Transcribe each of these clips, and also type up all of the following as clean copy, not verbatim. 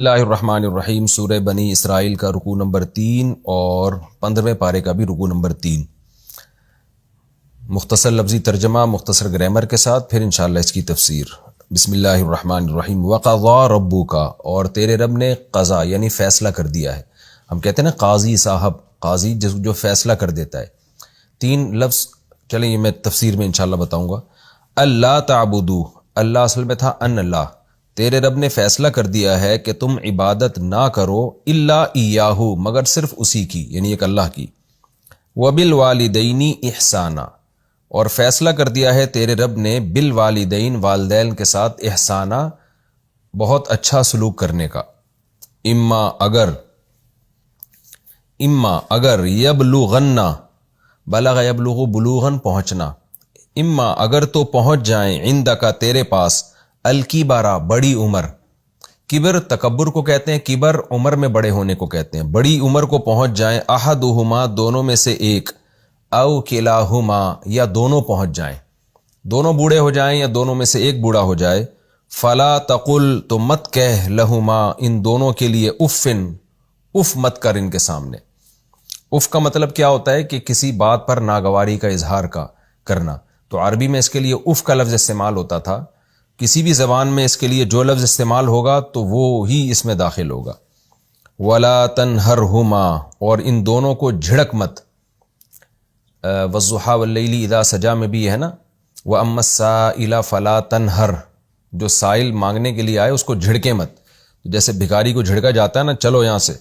اللہ الرحمن الرحیم، سورہ بنی اسرائیل کا رکوع نمبر 3 اور 15ویں پارے کا بھی رکوع نمبر 3۔ مختصر لفظی ترجمہ مختصر گرامر کے ساتھ، پھر انشاءاللہ اس کی تفسیر۔ بسم اللہ الرحمن الرحیم۔ وَقَضَىٰ رَبُّكَ، اور تیرے رب نے قضا یعنی فیصلہ کر دیا ہے۔ ہم کہتے ہیں نا قاضی صاحب، قاضی جو فیصلہ کر دیتا ہے۔ 3 لفظ چلیں یہ میں تفسیر میں انشاءاللہ بتاؤں گا۔ اللہ تعبدو، اللہ اصل میں تھا ان اللہ، تیرے رب نے فیصلہ کر دیا ہے کہ تم عبادت نہ کرو الا ایاہ، مگر صرف اسی کی یعنی ایک اللہ کی۔ وبالوالدین احسانا، اور فیصلہ کر دیا ہے تیرے رب نے بالوالدین، والدین کے ساتھ احسانا، بہت اچھا سلوک کرنے کا۔ اما اگر یبلغن، بلغ یبلغ بلوغن پہنچنا، اما اگر تو پہنچ جائیں عندک تیرے پاس، الکبرا بڑی عمر، کبر تکبر کو کہتے ہیں، کبر عمر میں بڑے ہونے کو کہتے ہیں، بڑی عمر کو پہنچ جائیں، احدہما دونوں میں سے ایک، او کلاہما یا دونوں پہنچ جائیں، دونوں بوڑھے ہو جائیں یا دونوں میں سے ایک بوڑھا ہو جائے، فلا تقل تو مت کہہ لہما ان دونوں کے لیے افن، اف مت کر ان کے سامنے۔ اف کا مطلب کیا ہوتا ہے کہ کسی بات پر ناگواری کا اظہار کرنا، تو عربی میں اس کے لیے اف کا لفظ استعمال ہوتا تھا، کسی بھی زبان میں اس کے لیے جو لفظ استعمال ہوگا تو وہ ہی اس میں داخل ہوگا۔ وَلَا تَنْهَرْهُمَا، اور ان دونوں کو جھڑک مت۔ وَالضُّحَىٰ وَاللَّيْلِ اِذَا سَجَا میں بھی ہے نا، وَأَمَّا السَّائِلَ فَلَا تَنْهَرْ، جو سائل مانگنے کے لیے آئے اس کو جھڑکے مت، جیسے بھکاری کو جھڑکا جاتا ہے نا، چلو یہاں سے۔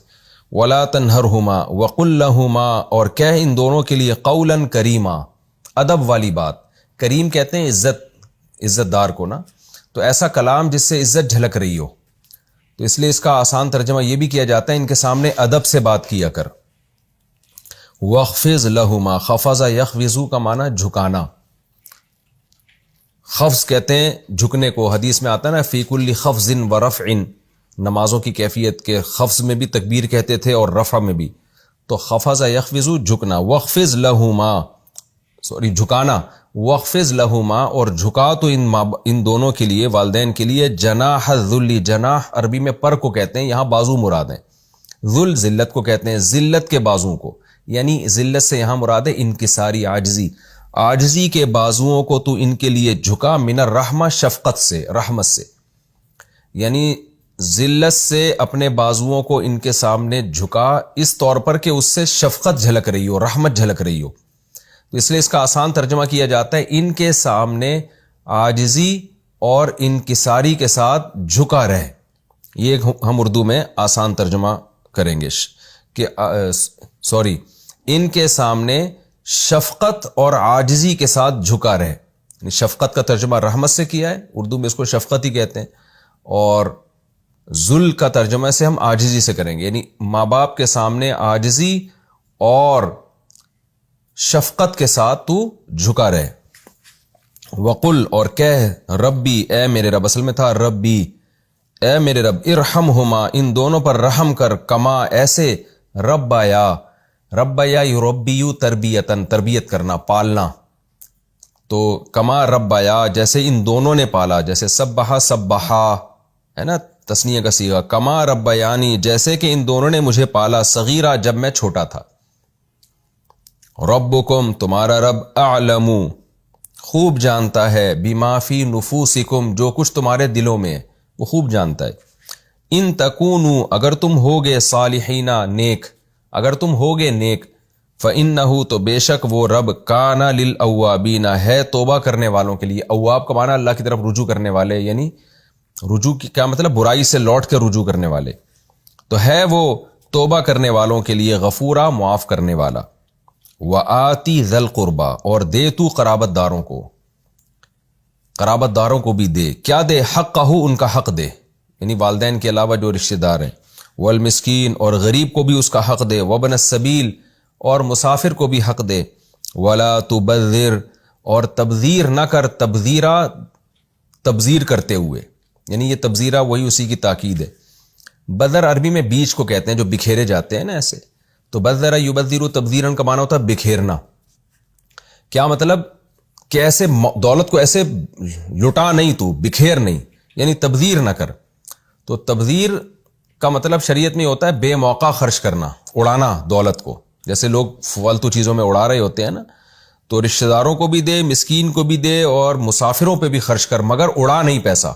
وَلَا تَنْهَرْهُمَا وَقُلْ لَهُمَا، اور کہہ ان دونوں کے لیے قَوْلًا کریما، ادب والی بات۔ کریم کہتے ہیں عزت دار کو نا، تو ایسا کلام جس سے عزت جھلک رہی ہو، تو اس لیے اس کا آسان ترجمہ یہ بھی کیا جاتا ہے ان کے سامنے ادب سے بات کیا کر۔ وَخْفِضْ لَهُمَا، خفض یخفض کا معنی جھکانا، خفض کہتے ہیں جھکنے کو، حدیث میں آتا ہے نا فی کل خفض ورفع، نمازوں کی کیفیت کے خفض میں بھی تکبیر کہتے تھے اور رفع میں بھی، تو خفض یخفض جھکنا، وَخْفِضْ لَهُمَا جھکانا، وَخْفِضْ لَهُمَا اور جھکا تو ان دونوں کے لیے، والدین کے لیے، جناح الذل، جناح عربی میں پر کو کہتے ہیں، یہاں بازو مراد ہیں، ذل ذلت کو کہتے ہیں، ذلت کے بازو کو، یعنی ذلت سے یہاں مراد ہے انکساری، عاجزی کے بازوؤں کو تو ان کے لیے جھکا، من الرحمہ شفقت سے، رحمت سے، یعنی ذلت سے اپنے بازوؤں کو ان کے سامنے جھکا اس طور پر کہ اس سے شفقت جھلک رہی ہو، رحمت جھلک رہی ہو، تو اس لیے اس کا آسان ترجمہ کیا جاتا ہے ان کے سامنے عاجزی اور انکساری کے ساتھ جھکا رہے۔ یہ ہم اردو میں آسان ترجمہ کریں گے کہ ان کے سامنے شفقت اور عاجزی کے ساتھ جھکا رہے۔ شفقت کا ترجمہ رحمت سے کیا ہے، اردو میں اس کو شفقت ہی کہتے ہیں، اور ذل کا ترجمہ سے ہم عاجزی سے کریں گے، یعنی ماں باپ کے سامنے عاجزی اور شفقت کے ساتھ تو جھکا رہے۔ وقل، اور کہہ ربی، اے میرے رب، اصل میں تھا ربی، اے میرے رب، ارحمہما ان دونوں پر رحم کر، کما ایسے، ربیا یربیو تربیتن، تربیت کرنا، پالنا، تو کما ربیا جیسے ان دونوں نے پالا، جیسے سبحا ہے نا تثنیہ کا صیغہ، کما ربیانی جیسے کہ ان دونوں نے مجھے پالا، صغیرہ جب میں چھوٹا تھا۔ ربکم تمہارا رب، اعلم خوب جانتا ہے، بما فی نفوسکم جو کچھ تمہارے دلوں میں ہے وہ خوب جانتا ہے۔ ان تکونوا اگر تم ہوگے، صالحین نیک، اگر تم ہوگے نیک، فإنہ تو بے شک وہ رب، کان للأوابین ہے توبہ کرنے والوں کے لیے۔ اواب کا معنی اللہ کی طرف رجوع کرنے والے، یعنی رجوع کی کیا مطلب، برائی سے لوٹ کے رجوع کرنے والے، تو ہے وہ توبہ کرنے والوں کے لیے غفورا، معاف کرنے والا۔ وَآتِ ذَا الْقُرْبَى اور دے تو قرابت داروں کو بھی دے، کیا دے، حقہ ان کا حق دے، یعنی والدین کے علاوہ جو رشتہ دار ہیں، والمسکین اور غریب کو بھی اس کا حق دے، وابن السبیل اور مسافر کو بھی حق دے، ولا تبذر اور تبذیر نہ کر، تبذیر کرتے ہوئے، یعنی یہ تبذیرہ وہی اسی کی تاکید ہے۔ بذر عربی میں بیج کو کہتے ہیں جو بکھیرے جاتے ہیں نا ایسے، تو بذر یبذر تبذیرا کا معنی ہوتا ہے بکھیرنا۔ کیا مطلب کہ ایسے دولت کو ایسے لٹا نہیں، تو بکھیر نہیں، یعنی تبذیر نہ کر۔ تو تبذیر کا مطلب شریعت میں ہوتا ہے بے موقع خرچ کرنا، اڑانا دولت کو. جیسے لوگ فالتو چیزوں میں اڑا رہے ہوتے ہیں نا، تو رشتہ داروں کو بھی دے، مسکین کو بھی دے، اور مسافروں پہ بھی خرچ کر، مگر اڑا نہیں پیسہ.